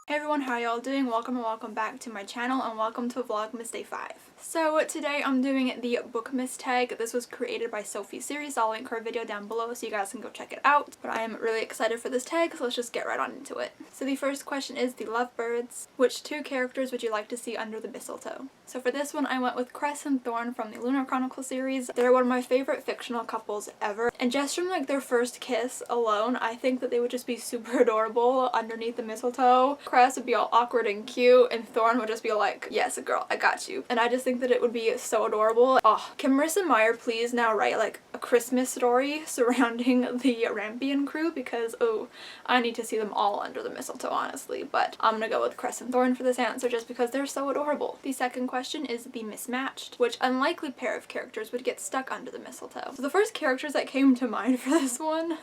Hey everyone, how y'all doing? Welcome back to my channel and welcome to Vlogmas Day 5. So today I'm doing the BOOKMAS tag. This was created by Sophie Series. I'll link her video down below so you guys can go check it out. But I am really excited for this tag, so let's just get right on into it. So the first question is the lovebirds. Which two characters would you like to see under the mistletoe? So for this one I went with Cress and Thorn from the Lunar Chronicle series. They're one of my favorite fictional couples ever. And just from like their first kiss alone, I think that they would just be super adorable underneath the mistletoe. Cress would be all awkward and cute, and Thorn would just be like, yes girl, I got you. And I just think that it would be so adorable. Oh, can Marissa Meyer please now write like a Christmas story surrounding the Rampion crew, because oh, I need to see them all under the mistletoe honestly. But I'm gonna go with Cress and Thorn for this answer just because they're so adorable. The second question is the mismatched. Which unlikely pair of characters would get stuck under the mistletoe? So the first characters that came to mind for this one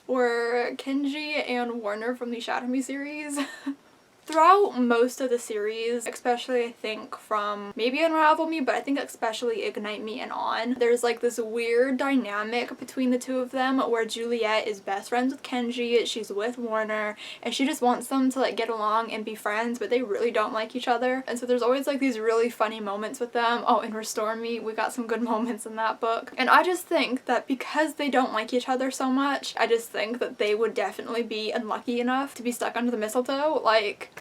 were Kenji and Warner from the Shadow Me series. Throughout most of the series, especially I think from maybe Unravel Me, but I think especially Ignite Me and on, there's like this weird dynamic between the two of them where Juliet is best friends with Kenji, she's with Warner, and she just wants them to like get along and be friends, but they really don't like each other. And so there's always like these really funny moments with them. Oh, in Restore Me, we got some good moments in that book. And I just think that because they don't like each other so much, I just think that they would definitely be unlucky enough to be stuck under the mistletoe. Like,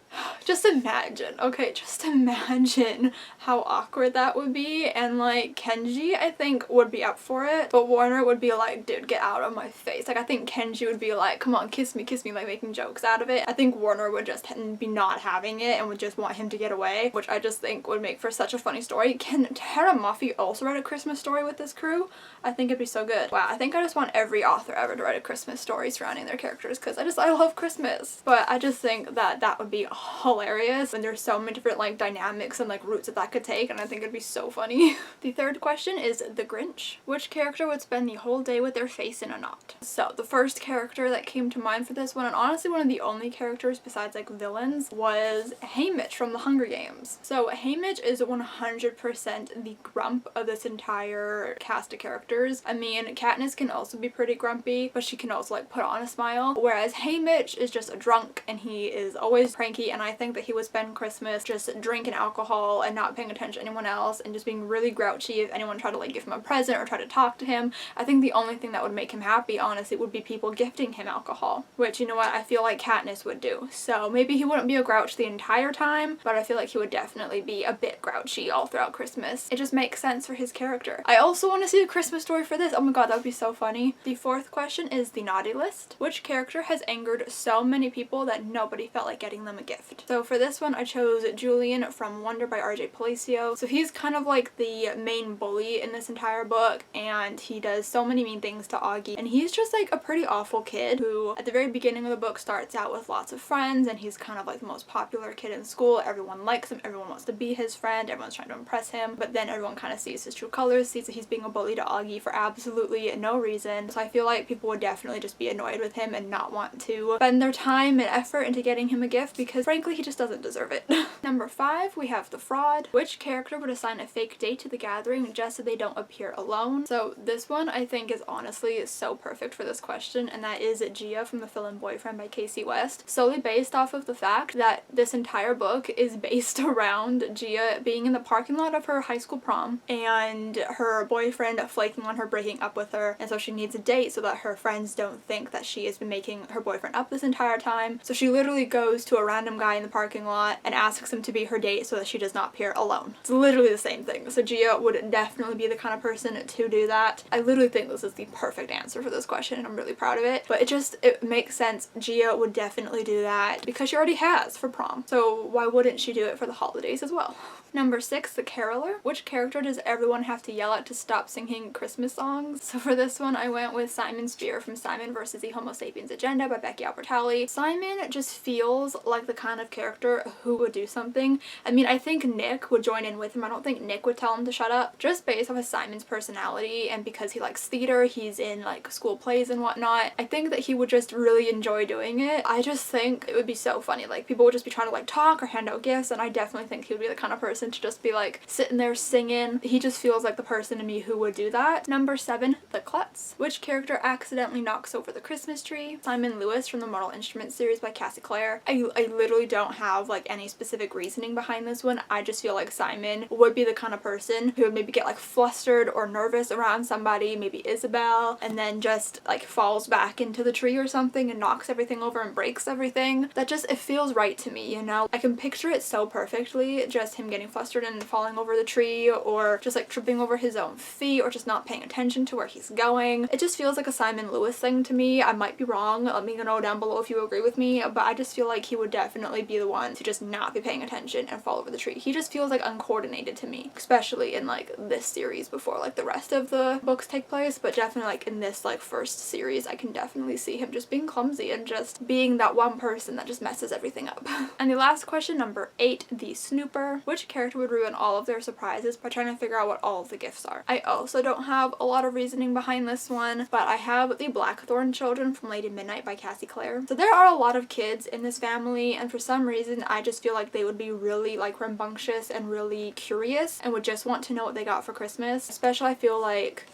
just imagine, okay, just imagine how awkward that would be. And like Kenji I think would be up for it, but Warner would be like, dude, get out of my face. Like I think Kenji would be like, come on, kiss me, like making jokes out of it. I think Warner would just be not having it and would just want him to get away, which I just think would make for such a funny story. Can Tara Muffy also write a Christmas story with this crew? I think it'd be so good. Wow, I think I just want every author ever to write a Christmas story surrounding their characters, because I love Christmas. But I just think that that would be hilarious, and there's so many different like dynamics and like routes that could take, and I think it'd be so funny. The third question is the Grinch. Which character would spend the whole day with their face in a knot? So the first character that came to mind for this one, and honestly one of the only characters besides like villains, was Haymitch from the Hunger Games. So Haymitch is 100% the grump of this entire cast of characters. I mean, Katniss can also be pretty grumpy, but she can also like put on a smile, whereas Haymitch is just a drunk and he is always pranky, and I think that he would spend Christmas just drinking alcohol and not paying attention to anyone else and just being really grouchy if anyone tried to like give him a present or try to talk to him. I think the only thing that would make him happy honestly would be people gifting him alcohol, which, you know what, I feel like Katniss would do. So maybe he wouldn't be a grouch the entire time, but I feel like he would definitely be a bit grouchy all throughout Christmas. It just makes sense for his character. I also want to see a Christmas story for this. Oh my god, that would be so funny. The fourth question is the naughty list. Which character has angered so many people that nobody felt like getting them a gift? So for this one I chose Julian from Wonder by RJ Palacio. So he's kind of like the main bully in this entire book, and he does so many mean things to Augie, and he's just like a pretty awful kid who at the very beginning of the book starts out with lots of friends, and he's kind of like the most popular kid in school. Everyone likes him, everyone wants to be his friend, everyone's trying to impress him, but then everyone kind of sees his true colors, sees that he's being a bully to Augie for absolutely no reason. So I feel like people would definitely just be annoyed with him and not want to spend their time and effort into getting him a gift, because frankly he just doesn't deserve it. Number 5, we have the fraud. Which character would assign a fake date to the gathering just so they don't appear alone? So this one I think is honestly so perfect for this question, and that is Gia from The Fill-In Boyfriend by Casey West, solely based off of the fact that this entire book is based around Gia being in the parking lot of her high school prom and her boyfriend flaking on her, breaking up with her, and so she needs a date so that her friends don't think that she has been making her boyfriend up this entire time. So she literally goes to a random guy in the parking lot and asks him to be her date so that she does not appear alone. It's literally the same thing. So Gia would definitely be the kind of person to do that. I literally think this is the perfect answer for this question, and I'm really proud of it. But it makes sense. Gia would definitely do that because she already has for prom. So why wouldn't she do it for the holidays as well? Number 6, the caroler. Which character does everyone have to yell at to stop singing Christmas songs? So for this one I went with Simon Spear from Simon vs. the Homo Sapiens Agenda by Becky Albertalli. Simon just feels like the kind of character who would do something. I mean, I think Nick would join in with him. I don't think Nick would tell him to shut up, just based off of Simon's personality, and because he likes theater, he's in like school plays and whatnot. I think that he would just really enjoy doing it. I just think it would be so funny. Like people would just be trying to like talk or hand out gifts, and I definitely think he would be the kind of person person to just be like sitting there singing. He just feels like the person to me who would do that. Number 7, the klutz. Which character accidentally knocks over the Christmas tree? Simon Lewis from the Mortal Instruments series by Cassie Clare. I literally don't have like any specific reasoning behind this one. I just feel like Simon would be the kind of person who would maybe get like flustered or nervous around somebody, maybe Isabel, and then just like falls back into the tree or something and knocks everything over and breaks everything. That just, it feels right to me, you know? I can picture it so perfectly, just him getting flustered and falling over the tree, or just like tripping over his own feet, or just not paying attention to where he's going. It just feels like a Simon Lewis thing to me. I might be wrong. Let me know down below if you agree with me, but I just feel like he would definitely be the one to just not be paying attention and fall over the tree. He just feels like uncoordinated to me, especially in like this series before like the rest of the books take place, but definitely like in this like first series I can definitely see him just being clumsy and just being that one person that just messes everything up. And the last question, number 8, the snooper. Which character would ruin all of their surprises by trying to figure out what all of the gifts are? I also don't have a lot of reasoning behind this one, but I have the Blackthorn children from Lady Midnight by Cassie Clare. So there are a lot of kids in this family, and for some reason I just feel like they would be really like rambunctious and really curious and would just want to know what they got for Christmas. Especially I feel like,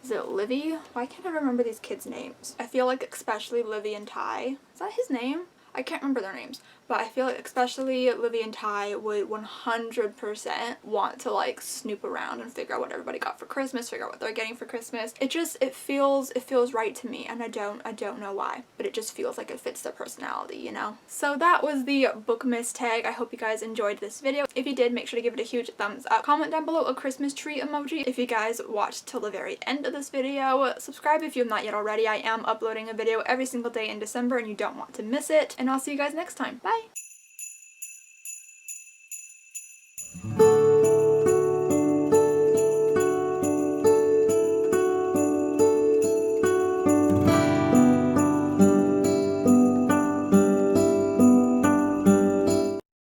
is it Livy? Why can't I remember these kids' names? I feel like especially Livy and Ty. Is that his name? I can't remember their names, but I feel like especially Livy and Ty would 100% want to like snoop around and figure out what everybody got for Christmas, figure out what they're getting for Christmas. It feels right to me, and I don't know why, but it just feels like it fits their personality, you know? So that was the Bookmas tag. I hope you guys enjoyed this video. If you did, make sure to give it a huge thumbs up. Comment down below a Christmas tree emoji if you guys watched till the very end of this video. Subscribe if you have not yet already. I am uploading a video every single day in December and you don't want to miss it. And I'll see you guys next time. Bye!